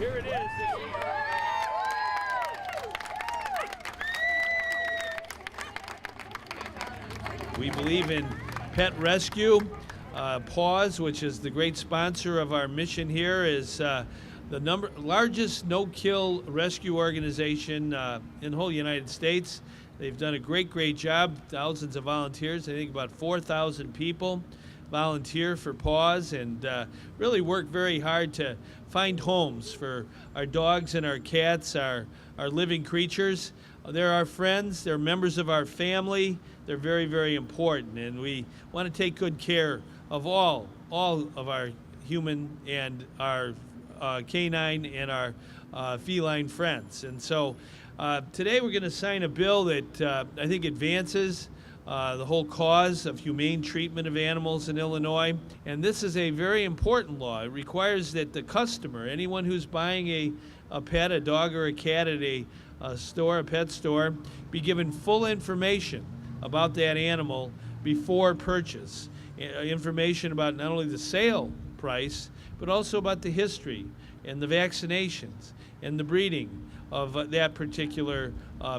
here it is. We believe in pet rescue. PAWS, which is the great sponsor of our mission here, is the largest no-kill rescue organization in the whole United States. They've done a great job. Thousands of volunteers. I think about 4,000 people volunteer for PAWS and really work very hard to find homes for our dogs and our cats, our living creatures. They're our friends. They're members of our family. They're very important, and we want to take good care of all of our human and our canine and our feline friends. And so today we're going to sign a bill that I think advances the whole cause of humane treatment of animals in Illinois. And this is a very important law. It requires that the customer, anyone who's buying a pet, a dog or a cat at a store, a pet store, be given full information about that animal before purchase. Information about not only the sale price, but also about the history and the vaccinations and the breeding of that particular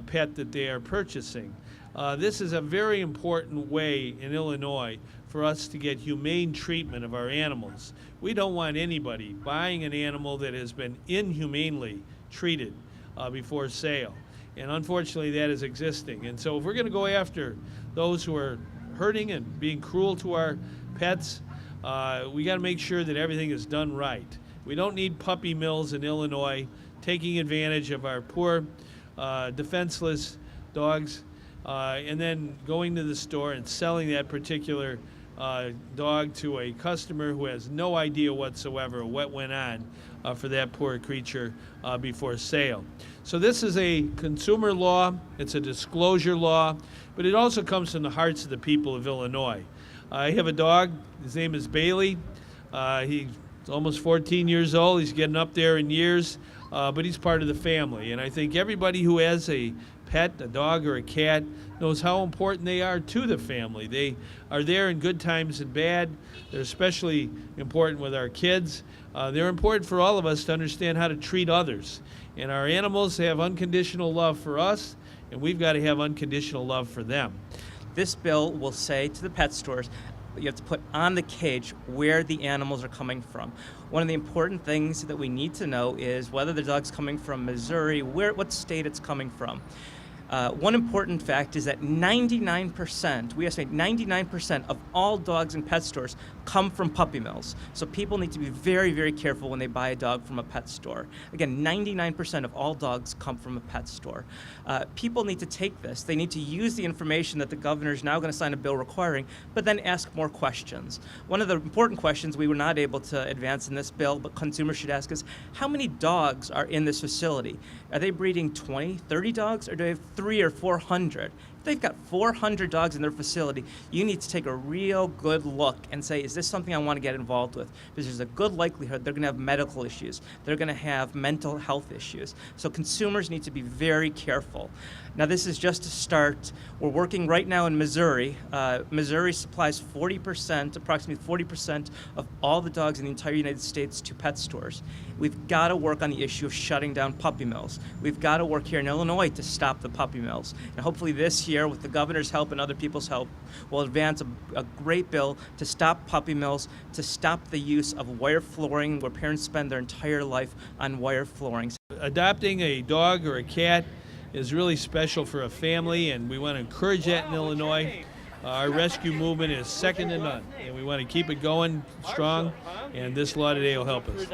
pet that they are purchasing. This is a very important way in Illinois for us to get humane treatment of our animals. We don't want anybody buying an animal that has been inhumanely treated before sale. And unfortunately that is existing. And so if we're going to go after those who are hurting and being cruel to our pets, we got to make sure that everything is done right. We don't need puppy mills in Illinois taking advantage of our poor, defenseless dogs and then going to the store and selling that particular dog to a customer who has no idea whatsoever what went on for that poor creature before sale. So this is a consumer law, it's a disclosure law, but it also comes from the hearts of the people of Illinois. I have a dog, his name is Bailey. He's almost 14 years old, he's getting up there in years, but he's part of the family. And I think everybody who has a pet, a dog or a cat, knows how important they are to the family. They are there in good times and bad. They're especially important with our kids. They're important for all of us to understand how to treat others. And our animals have unconditional love for us, and we've got to have unconditional love for them. This bill will say to the pet stores, you have to put on the cage where the animals are coming from. One of the important things that we need to know is whether the dog's coming from Missouri, what state it's coming from. One important fact is that 99%, we estimate 99% of all dogs in pet stores come from puppy mills. So people need to be very careful when they buy a dog from a pet store. Again, 99% of all dogs come from a pet store. People need to take this. They need to use the information that the governor is now going to sign a bill requiring, but then ask more questions. One of the important questions we were not able to advance in this bill, but consumers should ask is, how many dogs are in this facility? Are they breeding 20, 30 dogs, or do they have 300 or 400? If they've got 400 dogs in their facility, you need to take a real good look and say, is this something I want to get involved with? Because there's a good likelihood they're going to have medical issues. They're going to have mental health issues. So consumers need to be very careful. Now, this is just a start. We're working right now in Missouri. Missouri supplies 40%, approximately 40% of all the dogs in the entire United States to pet stores. We've got to work on the issue of shutting down puppy mills. We've got to work here in Illinois to stop the puppy mills. And hopefully this year, with the governor's help and other people's help, we'll advance a great bill to stop puppy mills, to stop the use of wire flooring, where parents spend their entire life on wire flooring. Adopting a dog or a cat is really special for a family, and we want to encourage that in Illinois. Our rescue movement is second to none, and we want to keep it going strong, and this law today will help us.